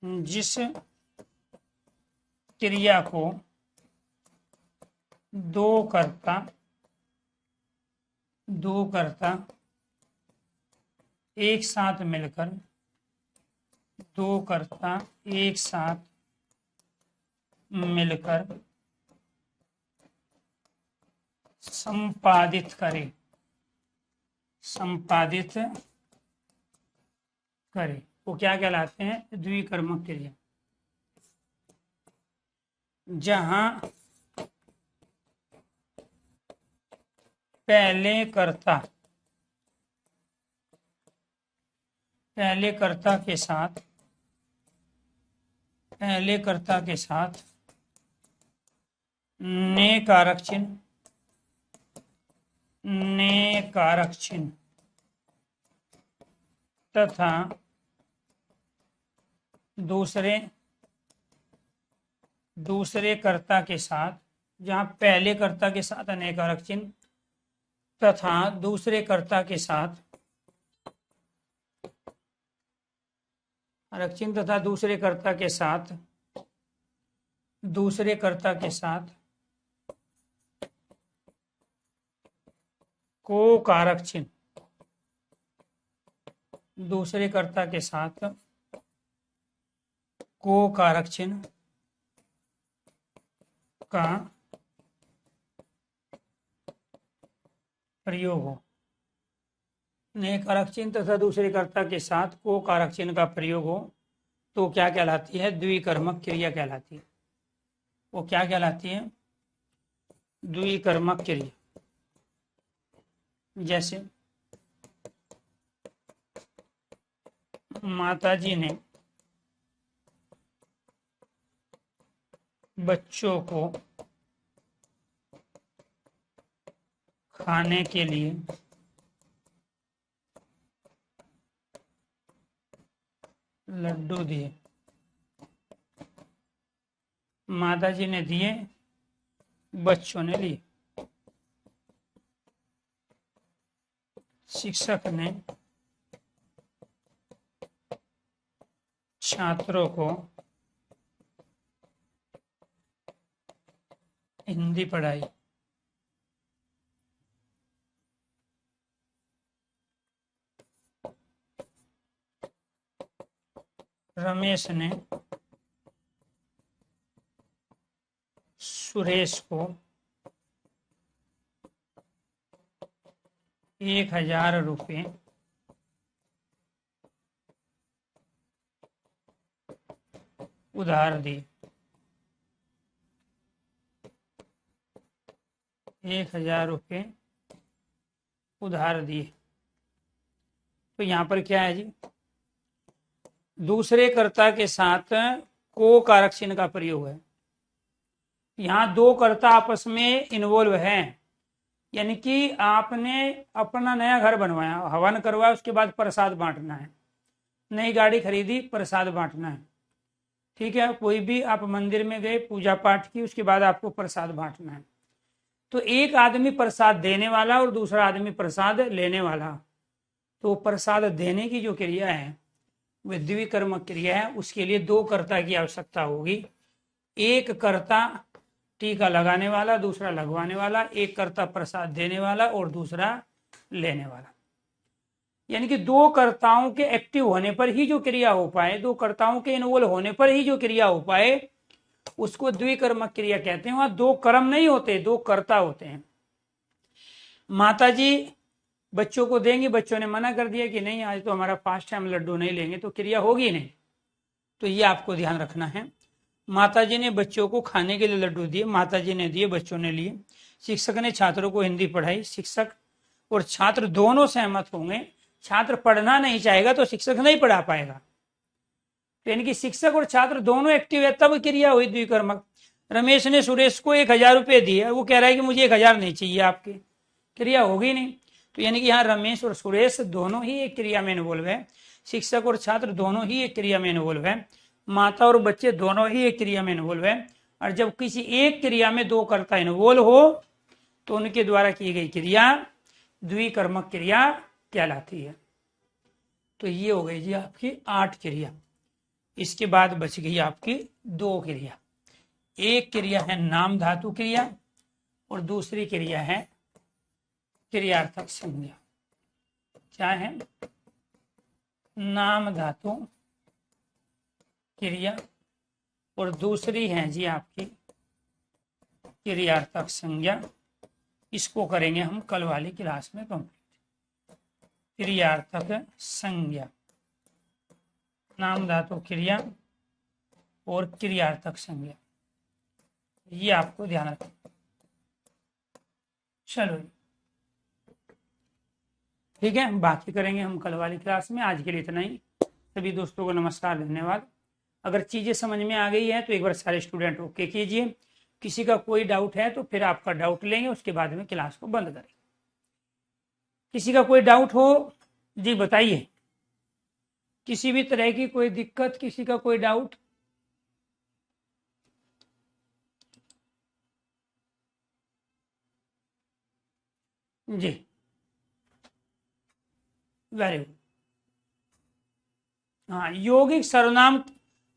जिस क्रिया को दो कर्ता एक साथ मिलकर, दो कर्ता एक साथ मिलकर संपादित करे, वो क्या कहलाते हैं? द्विकर्मक क्रिया। जहां पहले कर्ता के साथ ने कारक चिन्ह तथा दूसरे कर्ता के साथ, जहां पहले कर्ता के साथ अनेकारक चिन्ह तथा दूसरे कर्ता के साथ कारक चिन्ह तथा दूसरे कर्ता के साथ को कारक चिन्ह दूसरे कर्ता के साथ को कारक चिन्ह का प्रयोग हो। नए कारक चिन्ह तथा दूसरे कर्ता के साथ को कारक चिन्ह का प्रयोग हो तो क्या कहलाती है? द्विकर्मक क्रिया कहलाती है। वो क्या कहलाती है? द्विकर्मक क्रिया। जैसे माताजी ने बच्चों को खाने के लिए लड्डू दिए। माताजी ने दिए, बच्चों ने लिए। शिक्षक ने छात्रों को हिंदी पढ़ाई। रमेश ने सुरेश को 1000 रुपये उधार दिए। 1000 रुपये उधार दिए। तो यहाँ पर क्या है जी? दूसरे कर्ता के साथ को कारक चिन्ह का प्रयोग है। यहाँ दो कर्ता आपस में इन्वॉल्व हैं, यानी कि आपने अपना नया घर बनवाया, हवन करवाया, उसके बाद प्रसाद बांटना है। नई गाड़ी खरीदी, प्रसाद बांटना है। ठीक है, कोई भी आप मंदिर में गए, पूजा पाठ की, उसके बाद आपको प्रसाद बांटना है। तो एक आदमी प्रसाद देने वाला और दूसरा आदमी प्रसाद लेने वाला। तो प्रसाद देने की जो क्रिया है वह द्विकर्मक क्रिया है। उसके लिए दो कर्ता की आवश्यकता होगी। एक कर्ता टीका लगाने वाला, दूसरा लगवाने वाला। एक कर्ता प्रसाद देने वाला और दूसरा लेने वाला। यानी कि दो कर्ताओं के एक्टिव होने पर ही जो क्रिया हो पाए, दो कर्ताओं के इन्वॉल्व होने पर ही जो क्रिया हो पाए, उसको द्विकर्मक क्रिया कहते हैं। वहां दो कर्म नहीं होते, दो कर्ता होते हैं। माताजी बच्चों को देंगे, बच्चों ने मना कर दिया कि नहीं, आज तो हमारा फास्ट है, हम लड्डू नहीं लेंगे, तो क्रिया होगी नहीं। तो ये आपको ध्यान रखना है। माताजी ने बच्चों को खाने के लिए लड्डू दिए, माताजी ने दिए, बच्चों ने लिए। शिक्षक ने छात्रों को हिंदी पढ़ाई। शिक्षक और छात्र दोनों सहमत होंगे। छात्र पढ़ना नहीं चाहेगा तो शिक्षक नहीं पढ़ा पाएगा। यानी कि शिक्षक और छात्र दोनों एक्टिव है, तब क्रिया हुई द्विकर्मक। रमेश ने सुरेश को 1000 रुपये दिए, वो कह रहा है कि मुझे 1000 नहीं चाहिए आपके, क्रिया होगी नहीं। तो यानी कि यहाँ रमेश और सुरेश दोनों ही एक क्रिया में इन्वॉल्व है। शिक्षक और छात्र दोनों ही एक क्रिया में इन्वॉल्व है। माता और बच्चे दोनों ही एक क्रिया में इन्वॉल्व है। और जब किसी एक क्रिया में दो कर्ता इन्वॉल्व हो तो उनके द्वारा की गई क्रिया द्विकर्मक क्रिया कहलाती है। तो ये हो गई जी आपकी 8 क्रिया। इसके बाद बच गई आपकी 2 क्रिया। एक क्रिया है नाम धातु क्रिया और दूसरी क्रिया है क्रियार्थक संज्ञा। क्या है? नाम धातु क्रिया और दूसरी है जी आपकी क्रियार्थक संज्ञा। इसको करेंगे हम कल वाली क्लास में कंप्लीट। क्रियार्थक संज्ञा, नाम धातु क्रिया और क्रियार्थक संज्ञा, ये आपको ध्यान रखना। चलो ठीक है, बाकी करेंगे हम कल वाली क्लास में। आज के लिए इतना ही। सभी दोस्तों को नमस्कार, धन्यवाद। अगर चीजें समझ में आ गई है तो एक बार सारे स्टूडेंट ओके कीजिए। किसी का कोई डाउट है तो फिर आपका डाउट लेंगे, उसके बाद में क्लास को बंद करेंगे। किसी का कोई डाउट हो जी बताइए। किसी भी तरह की कोई दिक्कत, किसी का कोई डाउट? जी, वेरी गुड। हाँ, यौगिक सर्वनाम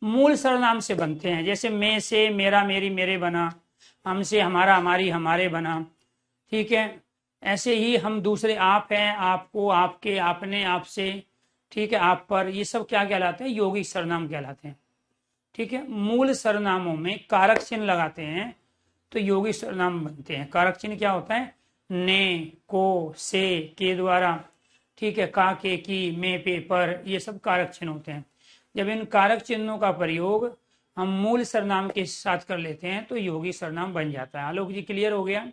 मूल सर्वनाम से बनते हैं, जैसे मैं से मेरा मेरी मेरे बना, हमसे हमारा हमारी हमारे बना, ठीक है। ऐसे ही हम दूसरे आप हैं, आपको, आपके, आपने, आपसे, ठीक है, आप पर, ये सब क्या कहलाते हैं? यौगिक सर्वनाम कहलाते हैं, ठीक है। मूल सर्वनामों में कारक चिन्ह लगाते हैं तो यौगिक सर्वनाम बनते हैं। कारक चिन्ह क्या होता है? ने, को, से, के द्वारा, ठीक है, का, के, की, में, पे, पर, ये सब कारक चिन्ह होते हैं। जब इन कारक चिन्हों का प्रयोग हम मूल सर्वनाम के साथ कर लेते हैं तो यौगिक सर्वनाम बन जाता है। आलोक जी, क्लियर हो गया?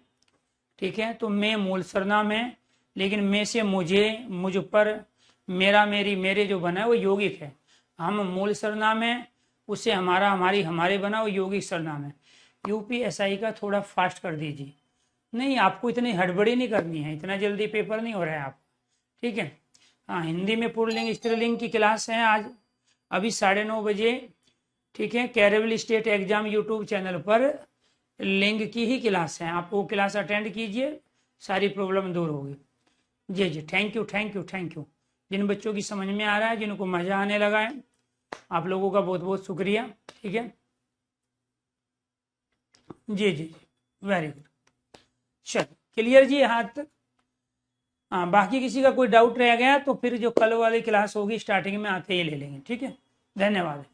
ठीक है, तो मैं मूल सर्वनाम है, लेकिन मैं से मुझे, मुझ पर, मेरा मेरी मेरे जो बना है वो यौगिक है। हम मूल सर्वनाम है, उससे हमारा हमारी हमारे बना वो यौगिक सर्वनाम है। यूपीएसआई का थोड़ा फास्ट कर दीजिए। नहीं, आपको इतनी हड़बड़ी नहीं करनी है, इतना जल्दी पेपर नहीं हो रहा है आप, ठीक है। हाँ, हिंदी में पुल्लिंग स्त्रीलिंग की क्लास है आज अभी 9:30 बजे, ठीक है। कैरेबल स्टेट एग्जाम यूट्यूब चैनल पर लिंग की ही क्लास है, आप वो क्लास अटेंड कीजिए, सारी प्रॉब्लम दूर होगी। जी जी, thank you thank you thank you. जिन बच्चों की समझ में आ रहा है, जिनको मजा आने लगा है, आप लोगों का बहुत बहुत शुक्रिया, ठीक है। जी जी, वेरी गुड, चलो क्लियर जी यहाँ तक। हाँ, बाकी किसी का कोई डाउट रह गया तो फिर जो कल वाली क्लास होगी स्टार्टिंग में आते ही ले लेंगे, ठीक है। धन्यवाद।